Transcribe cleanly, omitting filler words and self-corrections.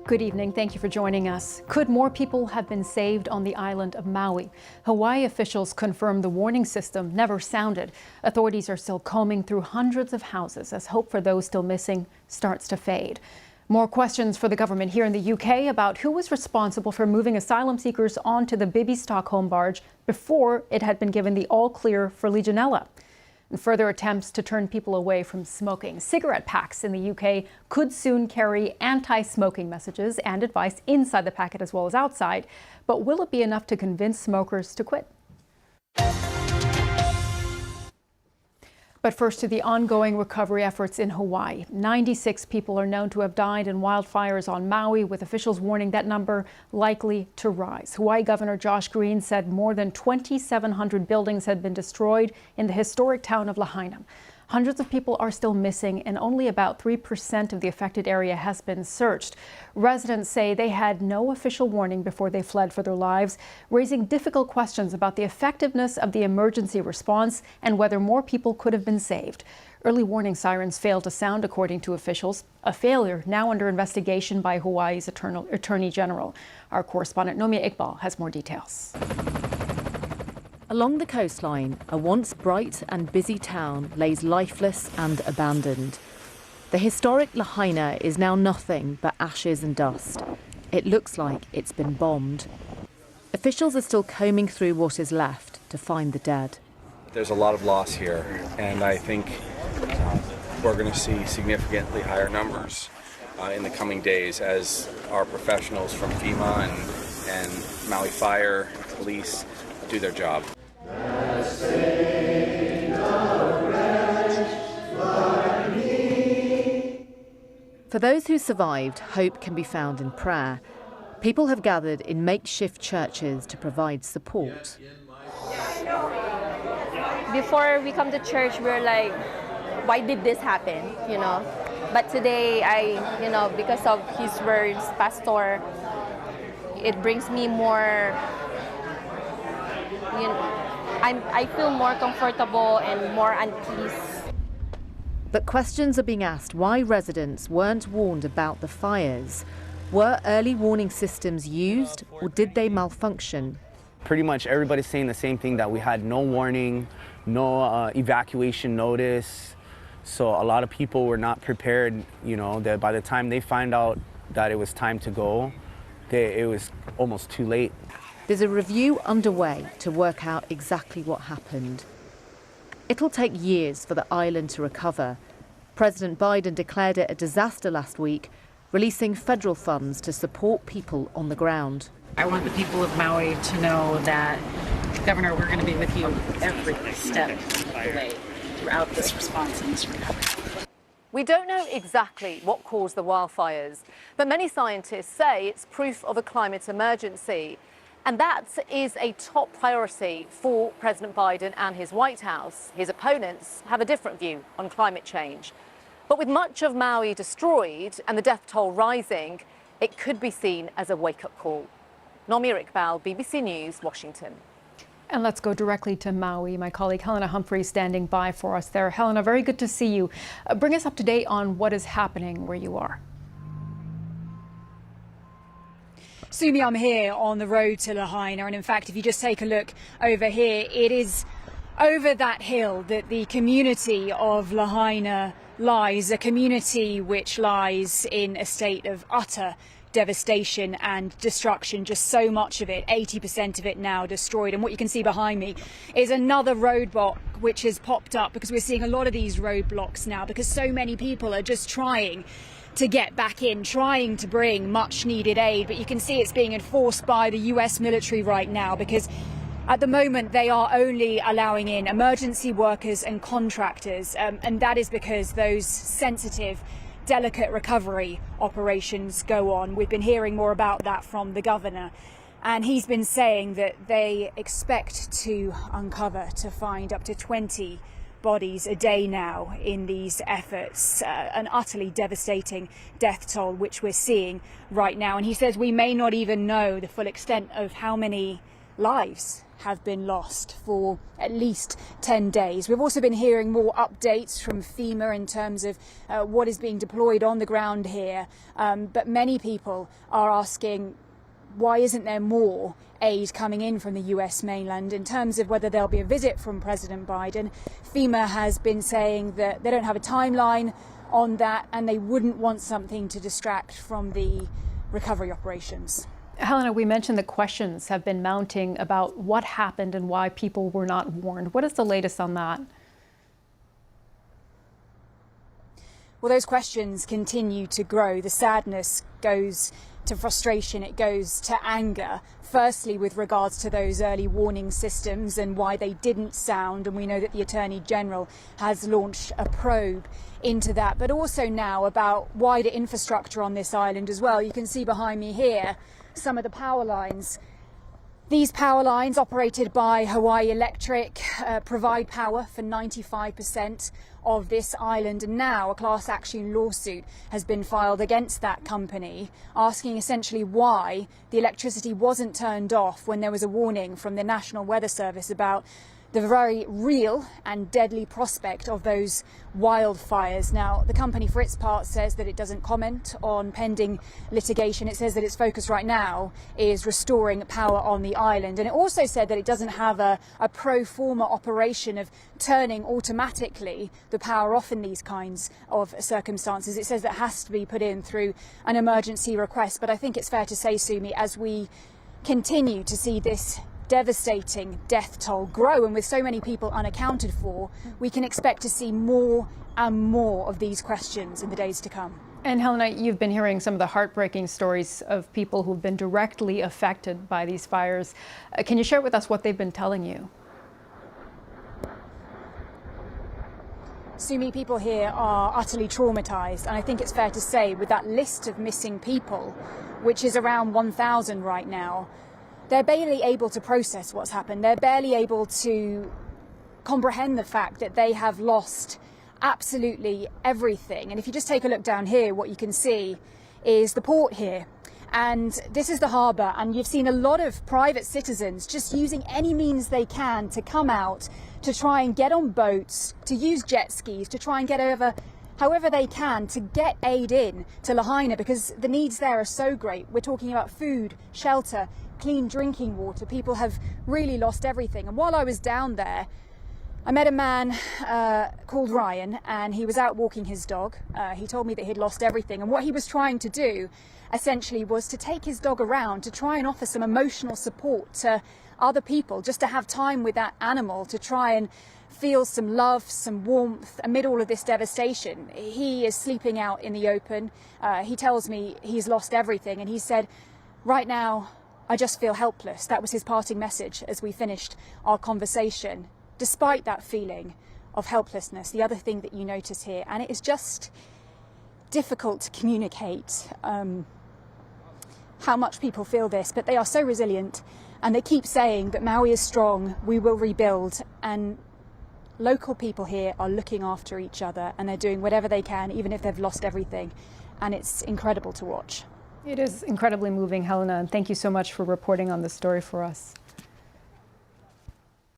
Good evening. Thank you for joining us. Could more people have been saved on the island of Maui? Hawaii officials confirm the warning system never sounded. Authorities are still combing through hundreds of houses as hope for those still missing starts to fade. More questions for the government here in the UK about who was responsible for moving asylum seekers onto the Bibi Stockholm barge before it had been given the all-clear for Legionella. And further attempts to turn people away from smoking. Cigarette packs in the UK could soon carry anti-smoking messages and advice inside the packet as well as outside. But will it be enough to convince smokers to quit? But first to the ongoing recovery efforts in Hawaii. 96 people are known to have died in wildfires on Maui, with officials warning that number likely to rise. Hawaii Governor Josh Green said more than 2,700 buildings had been destroyed in the historic town of Lahaina. Hundreds of people are still missing, and only about 3% of the affected area has been searched. Residents say they had no official warning before they fled for their lives, raising difficult questions about the effectiveness of the emergency response and whether more people could have been saved. Early warning sirens failed to sound, according to officials, a failure now under investigation by Hawaii's Attorney General. Our correspondent Nomia Iqbal has more details. Along the coastline, a once bright and busy town lays lifeless and abandoned. The historic Lahaina is now nothing but ashes and dust. It looks like it's been bombed. Officials are still combing through what is left to find the dead. There's a lot of loss here, and I think we're going to see significantly higher numbers in the coming days as our professionals from FEMA and Maui Fire, police do their job. For those who survived, hope can be found in prayer. People have gathered in makeshift churches to provide support. Before we come to church, we're like, why did this happen, But today, because of his words, Pastor, it brings me more, I feel more comfortable and more at peace. But questions are being asked why residents weren't warned about the fires. Were early warning systems used, or did they malfunction? Pretty much everybody's saying the same thing, that we had no warning, no evacuation notice. So a lot of people were not prepared, that by the time they find out that it was time to go, it was almost too late. There's a review underway to work out exactly what happened. It'll take years for the island to recover. President Biden declared it a disaster last week, releasing federal funds to support people on the ground. I want the people of Maui to know that, Governor, we're going to be with you every step of the way throughout this response and this recovery. We don't know exactly what caused the wildfires, but many scientists say it's proof of a climate emergency. And that is a top priority for President Biden and his White House. His opponents have a different view on climate change. But with much of Maui destroyed and the death toll rising, it could be seen as a wake-up call. Nomia Iqbal, BBC News, Washington. And let's go directly to Maui. My colleague Helena Humphrey standing by for us there. Helena, very good to see you. Bring us up to date on what is happening where you are. Sumi, I'm here on the road to Lahaina, and in fact, if you just take a look over here, it is over that hill that the community of Lahaina lies, a community which lies in a state of utter devastation and destruction, just so much of it, 80% of it now destroyed. And what you can see behind me is another roadblock which has popped up, because we're seeing a lot of these roadblocks now because so many people are just trying to get back in, trying to bring much needed aid. But you can see it's being enforced by the US military right now, because at the moment they are only allowing in emergency workers and contractors, and that is because those sensitive, delicate recovery operations go on. We've been hearing more about that from the governor, and he's been saying that they expect to find up to 20 bodies a day now in these efforts, an utterly devastating death toll which we're seeing right now. And he says we may not even know the full extent of how many lives have been lost for at least 10 days. We've also been hearing more updates from FEMA in terms of what is being deployed on the ground here. But many people are asking, why isn't there more aid coming in from the US mainland? In terms of whether there'll be a visit from President Biden, FEMA has been saying that they don't have a timeline on that and they wouldn't want something to distract from the recovery operations. Helena, we mentioned that questions have been mounting about what happened and why people were not warned. What is the latest on that? Well, those questions continue to grow. The sadness goes to frustration, it goes to anger. Firstly, with regards to those early warning systems and why they didn't sound, and we know that the Attorney General has launched a probe into that, but also now about wider infrastructure on this island as well. You can see behind me here some of the power lines. These power lines, operated by Hawaii Electric, provide power for 95% of this island, and now a class action lawsuit has been filed against that company, asking essentially why the electricity wasn't turned off when there was a warning from the National Weather Service about the very real and deadly prospect of those wildfires. Now, the company, for its part, says that it doesn't comment on pending litigation. It says that its focus right now is restoring power on the island. And it also said that it doesn't have a pro forma operation of turning automatically the power off in these kinds of circumstances. It says that has to be put in through an emergency request. But I think it's fair to say, Sumi, as we continue to see this devastating death toll grow, and with so many people unaccounted for, we can expect to see more and more of these questions in the days to come. And Helena, you've been hearing some of the heartbreaking stories of people who've been directly affected by these fires. Can you share with us what they've been telling you? Sumi, people here are utterly traumatized, and I think it's fair to say with that list of missing people, which is around 1,000 right now, they're barely able to process what's happened. They're barely able to comprehend the fact that they have lost absolutely everything. And if you just take a look down here, what you can see is the port here. And this is the harbour, and you've seen a lot of private citizens just using any means they can to come out, to try and get on boats, to use jet skis, to try and get over however they can to get aid in to Lahaina, because the needs there are so great. We're talking about food, shelter, clean drinking water. People have really lost everything. And while I was down there, I met a man called Ryan, and he was out walking his dog. He told me that he'd lost everything, and what he was trying to do essentially was to take his dog around to try and offer some emotional support to other people, just to have time with that animal, to try and feel some love, some warmth amid all of this devastation. He is sleeping out in the open. He tells me he's lost everything, and he said, right now, I just feel helpless. That was his parting message as we finished our conversation. Despite that feeling of helplessness, the other thing that you notice here, and it is just difficult to communicate how much people feel this, but they are so resilient, and they keep saying that Maui is strong, we will rebuild, and local people here are looking after each other, and they're doing whatever they can, even if they've lost everything, and it's incredible to watch. It is incredibly moving, Helena, and thank you so much for reporting on this story for us.